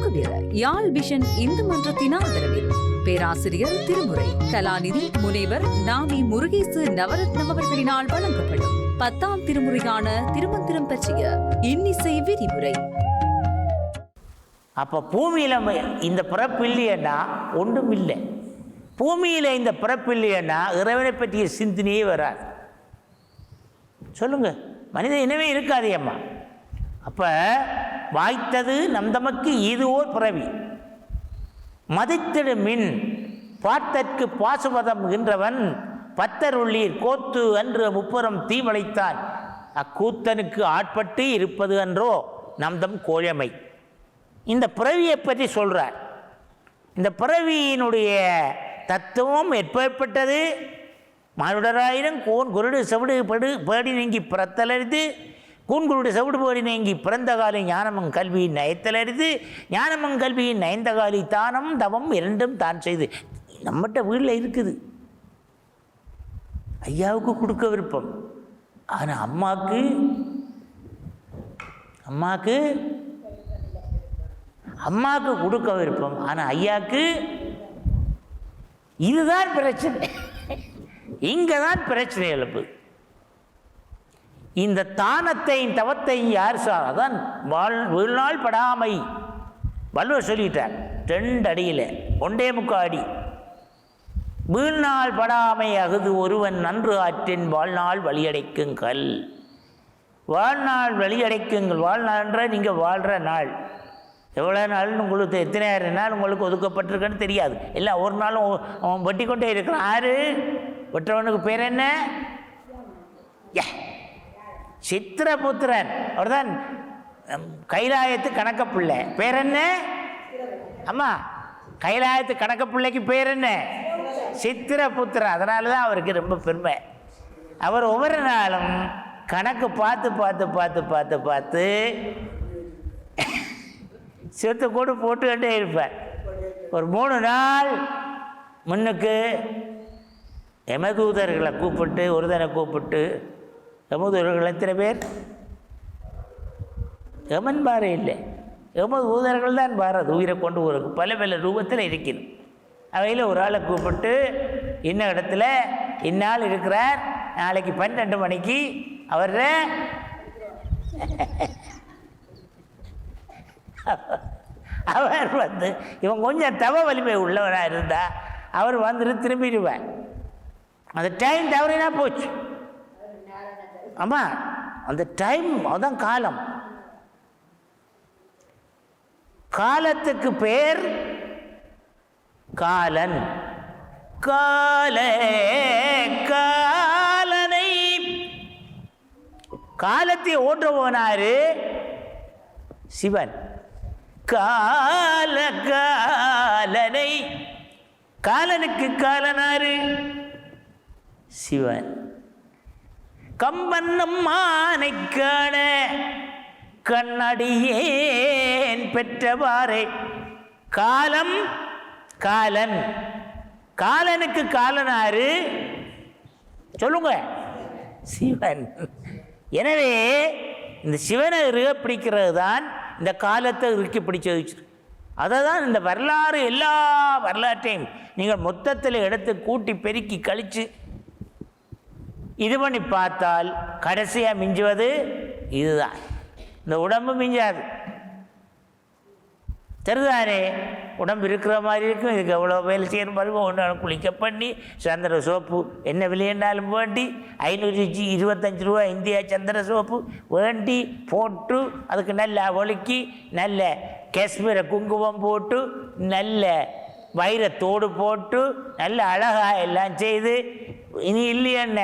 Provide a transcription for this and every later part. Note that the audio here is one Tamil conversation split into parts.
தூக்கவியல் யாழ் விஷன் இந்து மன்றத்தின் ஆதரவில் பேராசிரியர் திருமுறை கலாநிதி முனைவர் நாவி முருகேசு நவரத்னம் அவர்களினால் வழங்கப்படும் 10ஆம் திருமுறையான திருமந்திரம் பற்றிய இன்னிசை விரிவுரை. அப்போ பூமியில் இந்த பிறப்பு இல்லையன்னா ஒன்றும் இல்லை. பூமியில் இந்த பிறப்பு இல்லையன்னா இறைவனை பற்றிய சிந்தனையே வராது. சொல்லுங்க, மனித இனமே இருக்காது அம்மா. அப்போ வாய்த்தது நம் தமக்கு இதுவோர் பிறவி மதித்திடு மின் பார்த்தற்கு பாசுபதம் என்றவன் பத்தருள்ளீர் கோத்து அன்று முப்புறம் தீவளைத்தான் அக்கூத்தனுக்கு ஆட்பட்டு இருப்பது அன்றோ நம்தம் கோழமை. இந்த பிறவியை பற்றி சொல்கிறார். இந்த பிறவியினுடைய தத்துவம் எப்பேற்பட்டது? மானுடராயிரம் கோன் குருடு செவிடு பேடி நீங்கி பிறத்தலறிது கூன்குருடு செவிடு பேடி நீங்கி பிறந்த காலி ஞானமங் கல்வியின் நயத்தலறிது ஞானமங் கல்வியின் நயந்த காலி தானம் தவம் இரண்டும் தான் செய்து. நம்மகிட்ட வீட்டில் இருக்குது. ஐயாவுக்கு கொடுக்க விருப்பம், ஆனால் அம்மாவுக்கு கொடுக்க விருப்பம், ஆனால் ஐயாவுக்கு இதுதான் பிரச்சனை. இங்கே தான் பிரச்சனை எழுப்பு. இந்த தானத்தையும் தவத்தையும் யார் அதான் வீழ்நாள் படாமை வள்ளுவர் சொல்லிட்டார். 2 அடியில் 1.25 அடி. வீழ்நாள் படாமை அகுது ஒருவன் நன்று ஆற்றின் வாழ்நாள் வழியடைக்குங்கள். வாழ்நாள் வழியடைக்குங்கள். வாழ்நாள்ன்ற நீங்கள் வாழ்கிற நாள் எவ்வளோ நாள்னு உங்களுக்கு எத்தனை நாள் உங்களுக்கு ஒதுக்கப்பட்டிருக்குன்னு தெரியாது. எல்லாம் ஒரு நாளும் அவன் வெட்டி கொண்டே இருக்கிறான். யாரு வெற்றவனுக்கு பேர் என்ன? சித்திரபுத்திரன். அவர் தான் கைலாயத்து கணக்க பிள்ளை. பேர் என்ன? அம்மா, கைலாயத்து கணக்க பிள்ளைக்கு பேர் என்ன? சித்திரபுத்திரன். அதனால தான் அவருக்கு ரொம்ப பெருமை. அவர் ஒவ்வொரு நாளும் கணக்கு பார்த்து பார்த்து பார்த்து பார்த்து பார்த்து சேர்த்து கூட போட்டுக்கிட்டே இருப்பார். ஒரு 3 நாள் முன்னுக்கு யமதூதர்களை கூப்பிட்டு ஒருதனை கூப்பிட்டு, யமதூதர்கள் எத்தனை பேர்? யமன் பாரு இல்லை, யமதூதர்கள் தான் பாரது உயிரை கொண்டு போகிறது. பல ரூபத்தில் இருக்குது. அவையில் ஒரு ஆளை கூப்பிட்டு இன்ன இடத்துல இந்நாள் இருக்கிறார், நாளைக்கு 12 மணிக்கு அவர் வந்து இவன் கொஞ்சம் தவ வலிமை உள்ளவனாக இருந்தால் அவர் வந்துட்டு திரும்பிடுவார். அந்த டைம் தவறினா போச்சு. ஆமாம், அந்த டைம் அதான் காலம். காலத்துக்கு பேர் காலன். காலனை காலத்தை ஓட்டுபவனாரு சிவன். காலனை காலனுக்கு காலனாரு சிவன். கம்பன்னம் மானை காண கண்ணடியேன் பெற்றவாறே காலம் காலன். காலனுக்கு காலனாரு சொல்லுங்க, சிவன். எனவே இந்த சிவனை இறுக பிடிக்கிறது தான் இந்த காலத்தை இறுக்கி பிடிச்சி வச்சு. அதை தான் இந்த வரலாறு, எல்லா வரலாற்றையும் நீங்கள் மொத்தத்தில் எடுத்து கூட்டி பெருக்கி கழித்து இது பண்ணி பார்த்தால் கடைசியாக மிஞ்சுவது இதுதான். இந்த உடம்பு மிஞ்சாது. தெரிதானே? உடம்பு இருக்கிற மாதிரி இருக்கும். இதுக்கு எவ்வளோ வேலை செய்யணும் பாருங்க. ஒன்று குளிக்க பண்ணி சந்திர சோப்பு என்ன விலையென்றாலும் வேண்டி 525 ரூபா இந்தியா சந்திர சோப்பு வேண்டி போட்டு அதுக்கு நல்ல ஒழுக்கி நல்ல காஷ்மீர குங்குமம் போட்டு நல்ல வைரத்தோடு போட்டு நல்ல அழகாக எல்லாம் செய்து இனி இல்லையென்ன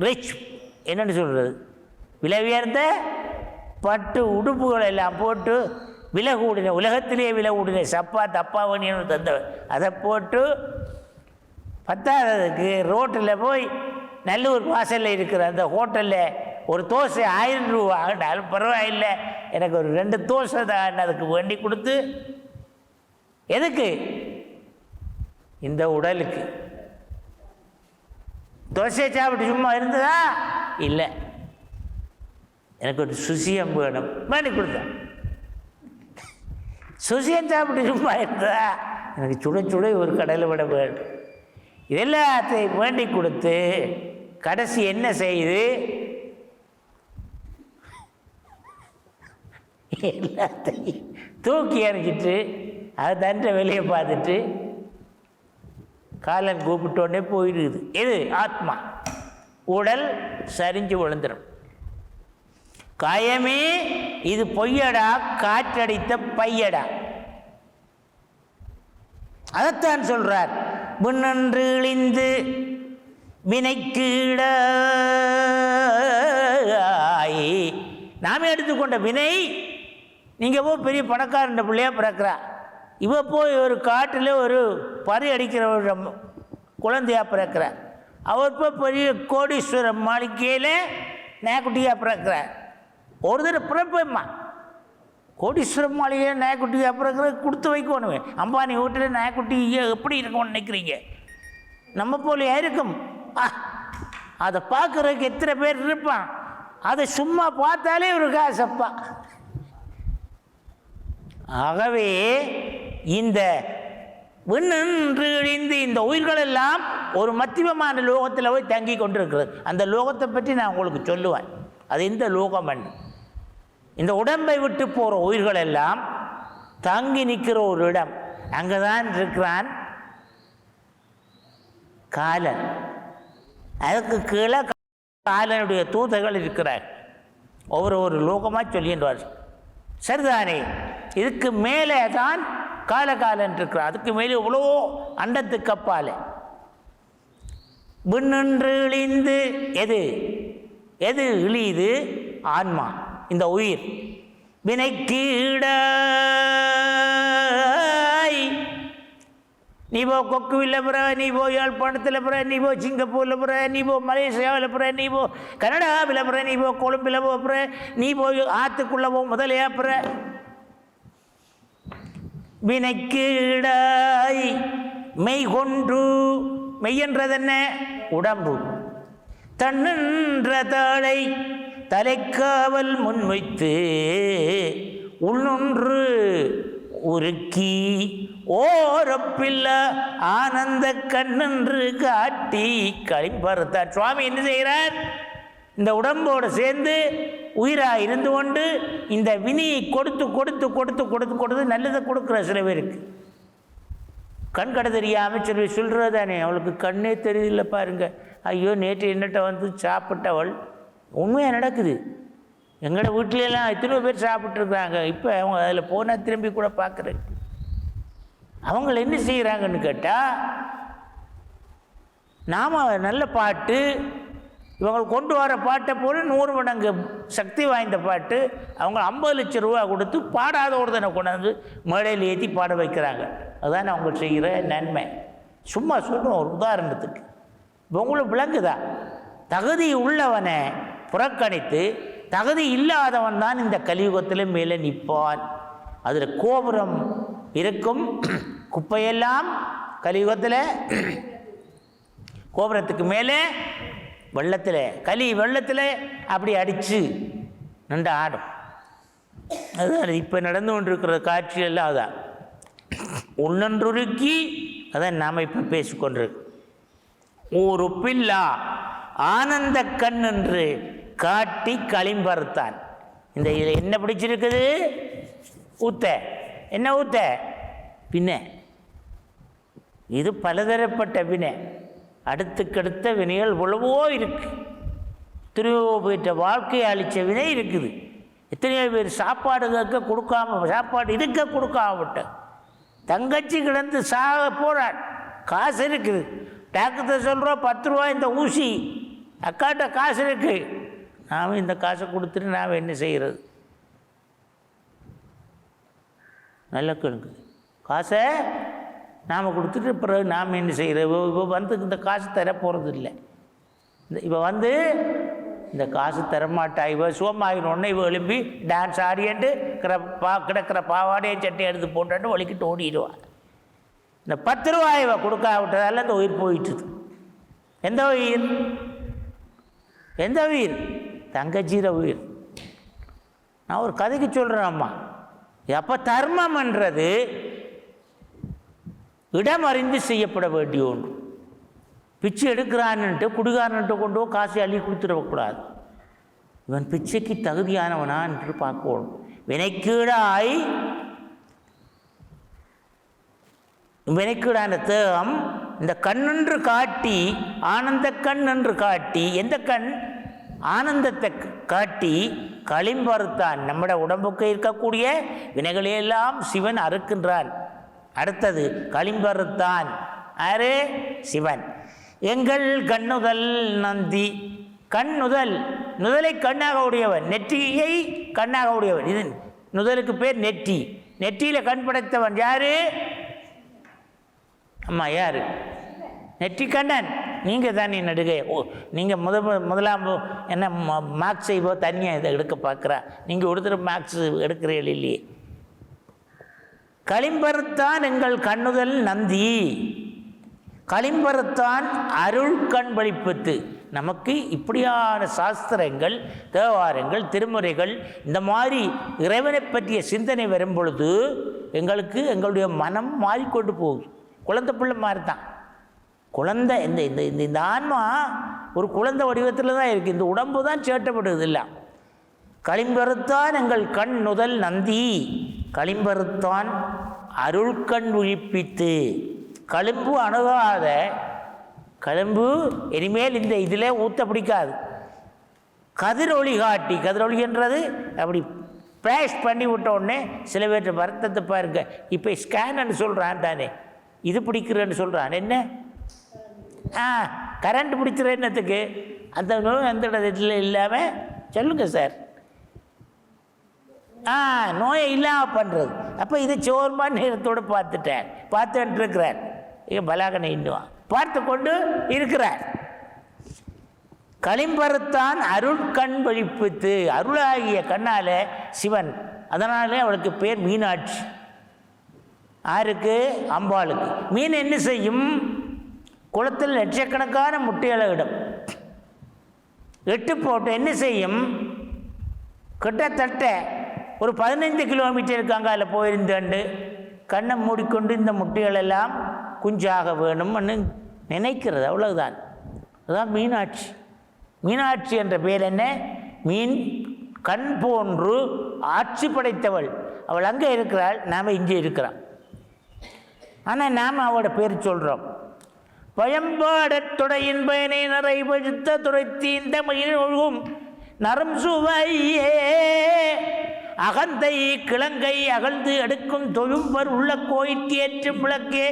ரிச் என்னென்னு சொல்கிறது விலை உயர்ந்த பட்டு உடுப்புகள் எல்லாம் போட்டு விலை கூடின உலகத்திலே விலை கூடின சப்பா தப்பாவணின்னு தந்தவர் அதை போட்டு பத்தாததுக்கு ரோட்டில் போய் நல்லூர் வாசலில் இருக்கிற அந்த ஹோட்டலில் ஒரு தோசை 1000 ரூபா ஆகினாலும் பரவாயில்லை, எனக்கு ஒரு 2 தோசை தான் அதுக்கு வேண்டி கொடுத்து. எதுக்கு? இந்த உடலுக்கு. தோசையை சாப்பிட்டு சும்மா இருந்ததா? இல்லை, எனக்கு ஒரு சுசியம் வேணும், வேண்டி கொடுத்தேன். சுசியம் சாப்பிட்டு சும்மா இருந்தா எனக்கு சுட சுட ஒரு கடையில் விட வேண்டும். எல்லாத்தையும் வேண்டி கொடுத்து கடைசி என்ன செய்யுது? எல்லாத்தையும் தூக்கி எறிஞ்சிட்டு அது தண்ட வெளியே பார்த்துட்டு காலன் கூப்பிட்டோடனே போயிடுது. இது ஆத்மா. உடல் சரிஞ்சு விழுந்துடும். காயமே இது பொய்யடா, காற்றடித்த பையடா. அதைத்தான் சொல்றார். முன்னன்று இழிந்து வினைக்கீடாய், நாமே எடுத்துக்கொண்ட வினை. நீங்கள் போய் பெரிய பணக்காரன் பிள்ளையா பிறக்கிறா, இவ போய் ஒரு காட்டில் ஒரு பறி அடிக்கிற ஒரு குழந்தையாக பிறக்கிறார். அவர் போய் பெரிய கோடீஸ்வரம் மாளிகையில் நாய்க்குட்டியாக பிறக்கிறார். ஒரு தடவை பிறப்பேம்மா கோடீஸ்வரம் மாளிகை நாய்க்குட்டியாக பிறக்கிற கொடுத்து வைக்கணுமே. அம்பானி வீட்டில் நாய்க்குட்டி எப்படி இருக்கும்னு நினைக்கிறீங்க? நம்ம போலையா இருக்கும்? அதை பார்க்குறதுக்கு எத்தனை பேர் இருப்பான். அதை சும்மா பார்த்தாலே ஒரு காசப்பா. ஆகவே இந்த விண்ணின்று இழிந்து இந்த உயிர்கள் எல்லாம் ஒரு மத்தியமான லோகத்தில் போய் தங்கி கொண்டிருக்கிறது. அந்த லோகத்தை பற்றி நான் உங்களுக்கு சொல்லுவேன். அது இந்த லோகம் என்று. இந்த உடம்பை விட்டு போகிற உயிர்கள் எல்லாம் தங்கி நிற்கிற ஒரு இடம். அங்கே தான் இருக்கிறான் காலன். அதுக்கு கீழே காலனுடைய தூதர்கள் இருக்கிறார். ஒவ்வொரு லோகமாக சொல்லின்றார். சரிதானே? இதுக்கு மேலே தான் காலகாலன் இருக்கிறார். அதுக்கு மேலே எவ்வளோ அண்டத்துக்கு அப்பால் விண்ணின்று இழிந்து எது எது இழியுது? ஆன்மா, இந்த உயிர். வினைக்கீடாய், நீ போ கொக்குவில் பிற, நீ போ யாழ்ப்பாணத்தில் பிற, நீ போ சிங்கப்பூரில் பிற, நீ போ மலேசியாவில் பிற, நீ போ கனடாவில் பிற, நீ போ கொழும்பில் போ பிற, நீ போய் ஆற்றுக்குள்ளே போ முதலையா பிற. வினைக்கீடாய் மெய் கொன்று, மெய்யன்றது என்ன? உடம்பு. தன்னின்ற தாளை தலைக்காவல் முன்வைத்து உள்நொன்று உருக்கி ஓரப்பில்ல ஆனந்த கண்ணென்று காட்டி களிம்பறுத்தார். சுவாமி என்ன செய்கிறார்? இந்த உடம்போடு சேர்ந்து உயிராக இருந்து கொண்டு இந்த வினியை கொடுத்து கொடுத்து கொடுத்து கொடுத்து கொடுத்து நல்லதை கொடுக்குற சில பேருக்கு. கண் கடை தெரியாமல் சொல்லி சொல்கிறது தானே. அவளுக்கு கண்ணே தெரியல பாருங்க. ஐயோ நேற்று என்னட்ட வந்து சாப்பிட்டவள். உண்மையாக நடக்குது. எங்களோட வீட்டிலலாம் எத்தனையோ பேர் சாப்பிட்ருக்குறாங்க. இப்போ அவங்க அதில் போனால் திரும்பி கூட பார்க்குறேன். அவங்கள என்ன செய்கிறாங்கன்னு கேட்டால், நாம் நல்ல பாட்டு, இவங்க கொண்டு வர பாட்டை போல் 100 மடங்கு சக்தி வாய்ந்த பாட்டு, அவங்க 50 லட்சம் ரூபா கொடுத்து பாடாத ஒருத்தனை கொண்டாந்து மேடையில் ஏற்றி பாட வைக்கிறாங்க. அதுதான் அவங்க செய்கிற நன்மை. சும்மா சொல்லுவோம் ஒரு உதாரணத்துக்கு. இப்போ உங்களுக்கு விளங்குதா? தகுதி உள்ளவனை புறக்கணித்து தகுதி இல்லாதவன் தான் இந்த கலியுகத்தில் மேலே நிற்பான். அதில் கோபுரம் இருக்கும். குப்பையெல்லாம் கலியுகத்தில் கோபுரத்துக்கு மேலே வெள்ளத்தில், வெள்ளத்தில் அப்படி அடித்து நின்று ஆடும். அதுதான் இப்போ நடந்து கொண்டிருக்கிற காட்சியெல்லாம். அதான் உன்னன்றுருக்கி, அதான் நாம் இப்போ பேசிக்கொண்டிருக்கோம். ஒரு பில்லா ஆனந்த கண் என்று காட்டி களிம்பறுத்தான். இந்த இதில் என்ன பிடிச்சிருக்குது? ஊத்த. என்ன ஊத்த? பின்ன. இது பலதரப்பட்ட வினை. அடுத்துக்கடுத்த வினைகள் எவ்வளவோ இருக்குது. எத்தனையோ பேர்ட்ட வாழ்க்கையை அழித்த வினை இருக்குது. எத்தனையோ பேர் சாப்பாடு கேட்க கொடுக்காம, சாப்பாடு இருக்க கொடுக்காம விட்ட தங்கச்சி கிடந்து சாக போகிறாள். காசு இருக்குது. டாக்டர் சொல்கிறோம் 10 ரூபா இந்த ஊசி. அக்காட்ட காசு இருக்குது. நாம் இந்த காசை கொடுத்துட்டு நாம் என்ன செய்கிறது? நல்ல கேளுங்க. காசை நாம் கொடுத்துட்டு பிறகு நாம் என்ன செய்கிறது? இப்போ வந்து இந்த காசு தர போகிறது இல்லை. இப்போ வந்து இந்த காசு தரமாட்டா. இவ சுகமாகினோடனே இவ எழுப்பி டான்ஸ் ஆடிட்டு கிடக்கிற பாவாடையை சட்டை எடுத்து போட்டாட்டு வலிக்கிட்டு ஓடிடுவான். இந்த 10 ரூபாய் இவ கொடுக்கா விட்டதால இந்த உயிர் போயிட்டுது. எந்த உயிர்? எந்த உயிர்? தங்கச்சிர உயிர். நான் ஒரு கதைக்கு சொல்கிறேன். அம்மா அப்போ தர்மம்ன்றது இடம் அறிந்து செய்யப்பட வேண்டிய ஒன்று. பிச்சை எடுக்கிறான்ட்டு குடிகாரன்ட்டு கொண்டு காசை அள்ளி கொடுத்துடக்கூடாது. இவன் பிச்சைக்கு தகுதியானவனா என்று பார்க்கணும். வினைக்கீடான தேகம் இந்த கண்ணென்று காட்டி, ஆனந்த கண் என்று காட்டி, எந்த கண்? ஆனந்தத்தை காட்டி களிம்பறுத்தான். நம்முடைய உடம்புக்கு இருக்கக்கூடிய வினைகளையெல்லாம் சிவன் அறுக்கின்றான். அடுத்தது களிம்பறுத்தான். ஆரே? சிவன். எங்கள் கண்ணுதல் நந்தி. கண்ணுதல், நுதலை கண்ணாக உடையவன், நெற்றியை கண்ணாக உடையவன். இது நுதலுக்கு பேர் நெற்றி. நெற்றியில் கண் படைத்தவன் யாரு? அம்மா யாரு? நெற்றி கண்ணன். நீங்கள் தானே நடுகை. நீங்கள் முதலாம் என்ன மார்க்ஸ் செய்வோ தனியாக இதை எடுக்க பார்க்குறா. நீங்கள் ஒருத்தர் மார்க்ஸ் எடுக்கிறீர்கள் இல்லையே. களிம்பறுத்தான் எங்கள் கண்ணுதல் நந்தி. களிம்பறுத்தான் அருள் கண் வழிப்பத்து. நமக்கு இப்படியான சாஸ்திரங்கள், தேவாரங்கள், திருமுறைகள், இந்த மாதிரி இறைவனை பற்றிய சிந்தனை வரும் பொழுது எங்களுக்கு எங்களுடைய மனம் மாறிக்கொண்டு போகுது. குழந்தை பிள்ளை மாதிரி தான். குழந்தை இந்த இந்த இந்த ஆன்மா ஒரு குழந்தை வடிவத்தில் தான் இருக்குது. இந்த உடம்பு தான் சேட்டப்படுது இல்லை. களிம்பறுத்தான் எங்கள் கண் நுதல் நந்தி. களிம்பறுத்தான் அருள் கண் விழிப்பித்து. களிம்பு அணுகாத களிம்பு இனிமேல் இந்த இதில் ஊற்ற பிடிக்காது. கதிரொளி காட்டி, கதிரொளின்றது அப்படி ஃப்ளாஷ் பண்ணி விட்ட உடனே சில பேர்ட்ட வருத்தத்தை பாருங்க. இப்போ ஸ்கேன்னு சொல்கிறான் தானே, இது பிடிக்கிறேன்னு சொல்கிறான். என்ன கரண்ட் பிடிச்சிற என்னத்துக்கு? அந்த நோய் அந்த இடத்துல இல்லாமல் சொல்லுங்கள் சார். நோயை இல்லாமல் பண்ணுறது. அப்போ இதை சோர்மான நேரத்தோடு பார்த்துட்டு இருக்கிறார். பலாகனை இன்னும் பார்த்து கொண்டு இருக்கிறார். களிம்பறுத்தான் அருள் கண் வழிப்பித்து. அருளாகிய கண்ணால் சிவன். அதனாலே அவளுக்கு பேர் மீனாட்சி. யாருக்கு? அம்பாளுக்கு. மீன் என்ன செய்யும்? குளத்தில் லட்சக்கணக்கான முட்டைகளை இடும். எட்டு போட்டு என்ன செய்யும்? கிட்டத்தட்ட ஒரு 15 கிலோமீட்டருக்கு அங்கால போயிருந்தாண்டு கண்ணை மூடிக்கொண்டு இந்த முட்டைகளெல்லாம் குஞ்சாக வேணும்னு நினைக்கிறது. அவ்வளவுதான். அதுதான் மீனாட்சி. மீனாட்சி என்ற பேர் என்ன? மீன் கண் போன்று ஆட்சி படைத்தவள். அவள் அங்கே இருக்கிறாள், நாம் இங்கே இருக்கிறோம். ஆனால் நாம் அவளோட பேர் சொல்கிறோம். பயன்பாடத் துடையின் பயனை நிறைவழுத்த துடைத்தீந்த மயில் ஒழுகும் நரம் சுவையே அகந்தை கிழங்கை அகழ்ந்து அடுக்கும் தொழும்பர் உள்ள கோயிற்கு ஏற்றும் விளக்கே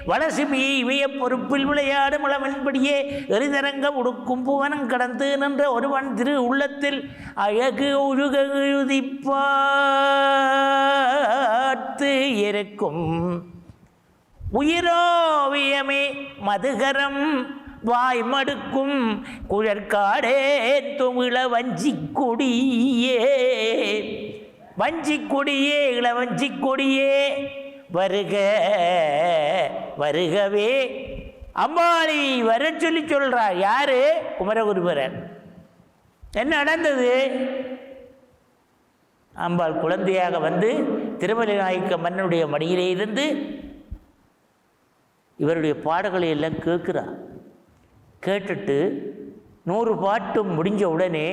வளசுமி இமைய பொறுப்பில் விளையாடும் இளவன்படியே எரிதரங்க உடுக்கும் புவனம் கடந்து நின்ற ஒருவன் திரு உள்ளத்தில் அழகு ஒழுக எழுதிப்பார்த்து இருக்கும் உயிரோவியமே மதுகரம் வாய் மடுக்கும் குழற்காடே துமிழ வஞ்சிக்கொடியே. வஞ்சிக்கொடியே, இளவஞ்சிக்கொடியே வருக வருகவே. அம்பாளி வர சொல்லி சொல்றார். யாரு? குமரகுருபரர். என்ன நடந்தது? அம்பாள் குழந்தையாக வந்து திருமலை நாயக்க மன்னனுடைய மடியிலே இருந்து இவருடைய பாடல்களை எல்லாம் கேட்குறார். கேட்டுட்டு 100 பாட்டும் முடிஞ்ச உடனே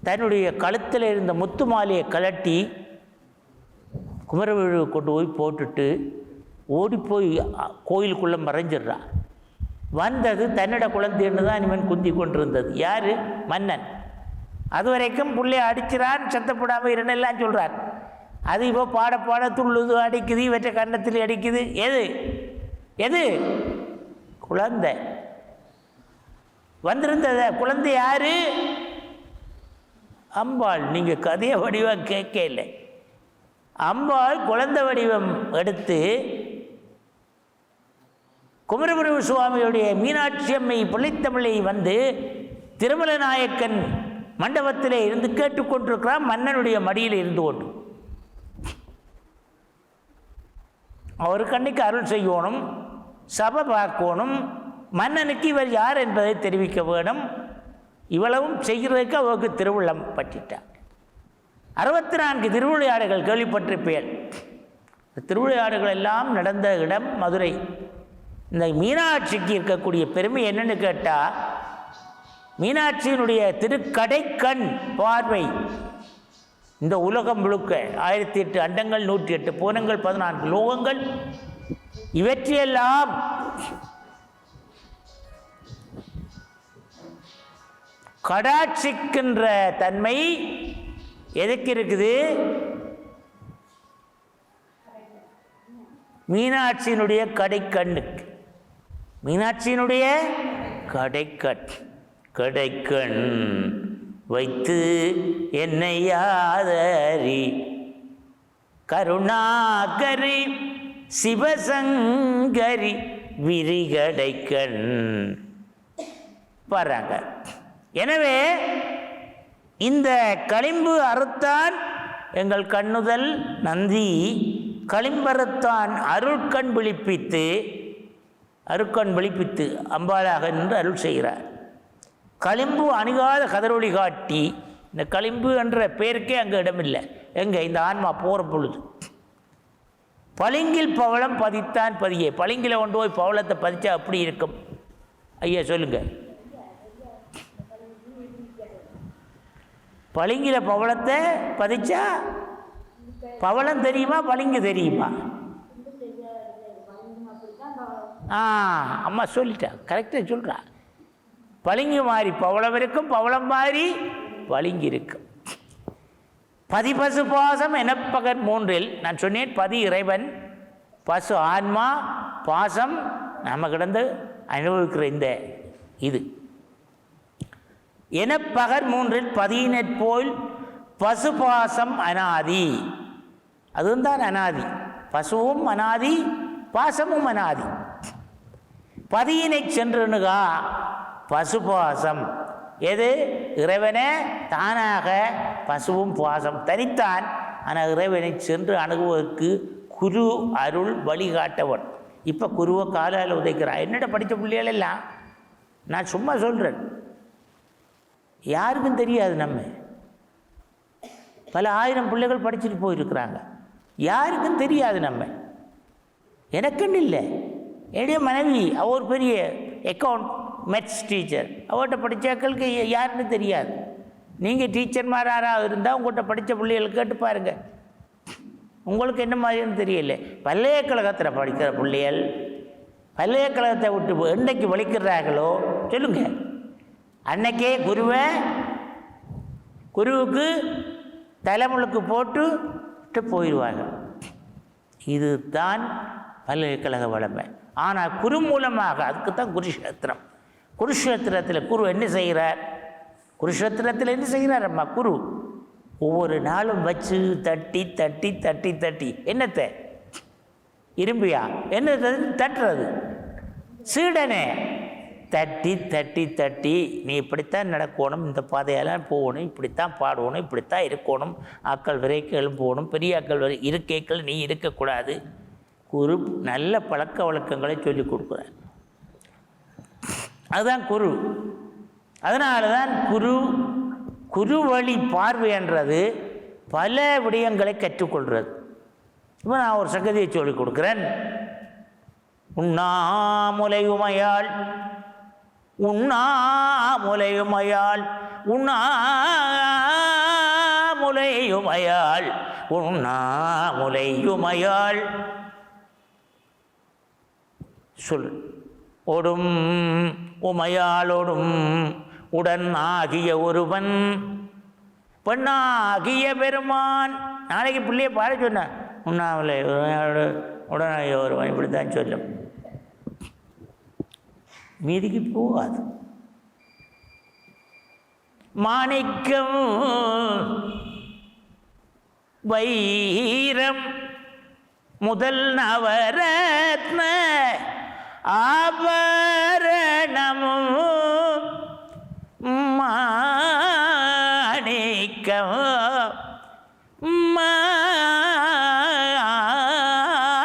தன்னுடைய கழுத்தில் இருந்த முத்து மாலையை கலட்டி குமரவேலு கொண்டு போய் போட்டுட்டு ஓடிப்போய் கோயிலுக்குள்ளே மறைஞ்சிடுறா. வந்தது தன்னோட குழந்தைன்னு தான் இவன் குந்தி கொண்டிருந்தது. யார்? மன்னன். அது வரைக்கும் பிள்ளைய அடிச்சிறான், சத்தப்படாமல் இருந்தெல்லாம் சொல்கிறார். அது இப்போ பாட பாட துள்ளுது, அடிக்குது, இவற்றை கன்னத்தில் அடிக்குது. எது எது? குழந்தை வந்திருந்தத. குழந்தை யாரு? அம்பாள். நீங்கள் கதையை வடிவம் கேட்கல. அம்பாள் குழந்தை வடிவம் எடுத்து குமரகுரு சுவாமியுடைய மீனாட்சி அம்மை பிள்ளைத்தமிழை வந்து திருமல நாயக்கன் மண்டபத்தில் இருந்து கேட்டுக்கொண்டிருக்கிறான். மன்னனுடைய மடியில் இருந்து கொண்டு அவர் கண்ணுக்கு அருள் செய்யணும், சபை பார்க்கணும், மன்னனுக்கு இவர் யார் என்பதை தெரிவிக்க வேணும். இவ்வளவும் செய்கிறதுக்கு அவருக்கு திருவுள்ளம் பற்றிட்டார். 64 திருவிளையாடுகள் கேள்விப்பட்டிருப்பேன். திருவிளையாடுகள் எல்லாம் நடந்த இடம் மதுரை. இந்த மீனாட்சிக்கு இருக்கக்கூடிய பெருமை என்னன்னு கேட்டால், மீனாட்சியினுடைய திருக்கடைக்கண் பார்வை இந்த உலகம் முழுக்க 1008 அண்டங்கள் 108 புவனங்கள் 14 லோகங்கள் இவற்றையெல்லாம் கடாட்சிக்கின்ற தன்மை எதுக்கு இருக்குது? மீனாட்சியினுடைய கடைக்கண்ணுக்கு. மீனாட்சியினுடைய கடைக்கண் வைத்து என்னை யாதரி கருணாகரி சிவசங்கரி விரிகடைக்கண் பாருங்க. எனவே இந்த களிம்பு அறுத்தான் எங்கள் கண்ணுதல் நந்தி, களிம்பறுத்தான் அருட்கண் விழிப்பித்து அம்பாளாக நின்று அருள் செய்கிறார். களிம்பு அணுகாத கதிரொளி காட்டி, இந்த களிம்பு என்ற பேருக்கே அங்கே இடமில்லை. எங்கே இந்த ஆன்மா போகிற பொழுது பளிங்கில் பவளம் பதித்தான் பதியே. பளிங்கில் கொண்டு போய் பவளத்தை பதிச்சா அப்படி இருக்கும். ஐயா சொல்லுங்க. பளிங்கில பவளத்தை பதிச்சா பவளம் தெரியுமா, பளிங்கு தெரியுமா? அம்மா சொல்லிட்டா, கரெக்டாக சொல்கிறா. பளிங்கு மாதிரி பவளம் இருக்கும், பவளம் மாதிரி பளிங்கு இருக்கும். பதி பசு பாசம் எனப்பகர் 3 நான் சொன்னேன். பதி இறைவன், பசு ஆன்மா, பாசம் நம்ம கிடந்து அனுபவிக்கிற இந்த இது. எனப்பகர் 3 பதியினற் போல் பசுபாசம் அனாதி. அதுவும் தான் அனாதி. பசுவும் அனாதி, பாசமும் அனாதி. பதியினை சென்றுனுகா பசுபாசம். எது? இறைவனே தானாக பசுவும் பாசம் தனித்தான். ஆனால் இறைவனை சென்று அணுகுவதற்கு குரு அருள் வழிகாட்டவன். இப்போ குருவை காலால் உதைக்கிறான். என்னோட படித்த பிள்ளைகள் எல்லாம் நான் சும்மா சொல்கிறேன், யாருக்கும் தெரியாது. நம்ம பல 1000 பிள்ளைகள் படிச்சுட்டு போயிருக்கிறாங்க, யாருக்கும் தெரியாது. நம்ம எனக்குன்னு இல்லை, என்னுடைய மனைவி அவ ஒரு பெரிய அக்கௌண்ட் மேத்ஸ் டீச்சர், அவர்கிட்ட படித்தாக்களுக்கு யாருன்னு தெரியாது. நீங்கள் டீச்சர்மாராக இருந்தால் உங்கள்கிட்ட படித்த பிள்ளைகள் கேட்டு பாருங்கள், உங்களுக்கு என்ன மாதிரின்னு தெரியல. பல்கலைக்கழகத்தில் படிக்கிற பிள்ளைகள் பல்கலைக்கழகத்தை விட்டு என்னைக்கு வலிக்கிறார்களோ சொல்லுங்கள், அன்னைக்கே குருவுக்கு தலைமுழுக்கு போட்டு போயிடுவாங்க. இதுதான் பல்கலைக்கழக வளமை. ஆனால் குரு மூலமாக, அதுக்கு தான் குருஷேத்திரம். குருஷேத்திரத்தில் குரு என்ன செய்கிறார்? குருஷேத்திரத்தில் என்ன செய்கிறார் அம்மா? குரு ஒவ்வொரு நாளும் வச்சு தட்டி தட்டி தட்டி தட்டி என்னத்தை இரும்பியா என்ன தட்டுறது? சீடனே தட்டி தட்டி தட்டி நீ இப்படித்தான் நடக்கணும், இந்த பாதையெல்லாம் போகணும், இப்படித்தான் பாடணும், இப்படித்தான் இருக்கணும், ஆக்கள் விரைக்கைகளும் போகணும், பெரிய ஆக்கள் இருக்கைகள் நீ இருக்கக்கூடாது. குரு நல்ல பழக்க வழக்கங்களை சொல்லிக் கொடுக்குறார். அதுதான் குரு. அதனால தான் குரு வழி பார்வைன்றது பல விடயங்களை கற்றுக்கொள்கிறது. இப்போ நான் ஒரு சங்கதியை சொல்லிக் கொடுக்குறேன். உண்ணாமுலையுமையாள் உண்ணாமுலையுமையாள் உண்ணாமுலையுமையாள் உண்ணாமுலையுமையாள் சொல் ஒடும் உமையாளோடும் உடன் ஆகிய ஒருவன் பெண்ணாகிய பெருமான். நாளைக்கு பிள்ளைய பாட சொன்னேன், உண்ணாமலை உடனாகிய ஒருவன், இப்படித்தான் சொல்லும், மீதிக்கு போகாது. மாணிக்கம் வைரம் முதல் நவரத்ன ஆபரணமும் மாணிக்கம்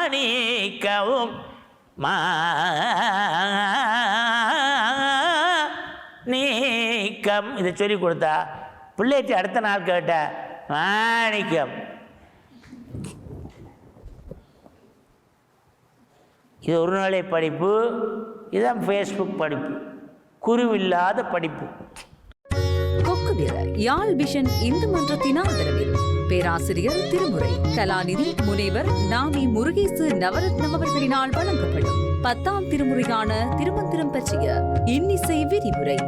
மாணிக்கவும் மாணிக்கம் இதை சொல்லி கொடுத்தா பிள்ளைக்கு அடுத்த நாள் கேட்ட மாணிக்கம். இது ஒரு நாளை படிப்பு. இதுதான் ஃபேஸ்புக் படிப்பு, குருவில்லாத படிப்பு. கொக்குவிர யாழ் விஷன் இந்து மன்றத்தின் ஆதரவில் பேராசிரியர் திருமுறை, கலாநிதி முனைவர் நாமி முருகேசு நவரத்னம் அவர்களினால் வழங்கப்படும் 10ஆம் திருமுறையான திருமந்திரம் பற்றிய இன்னிசை விரிவுரை.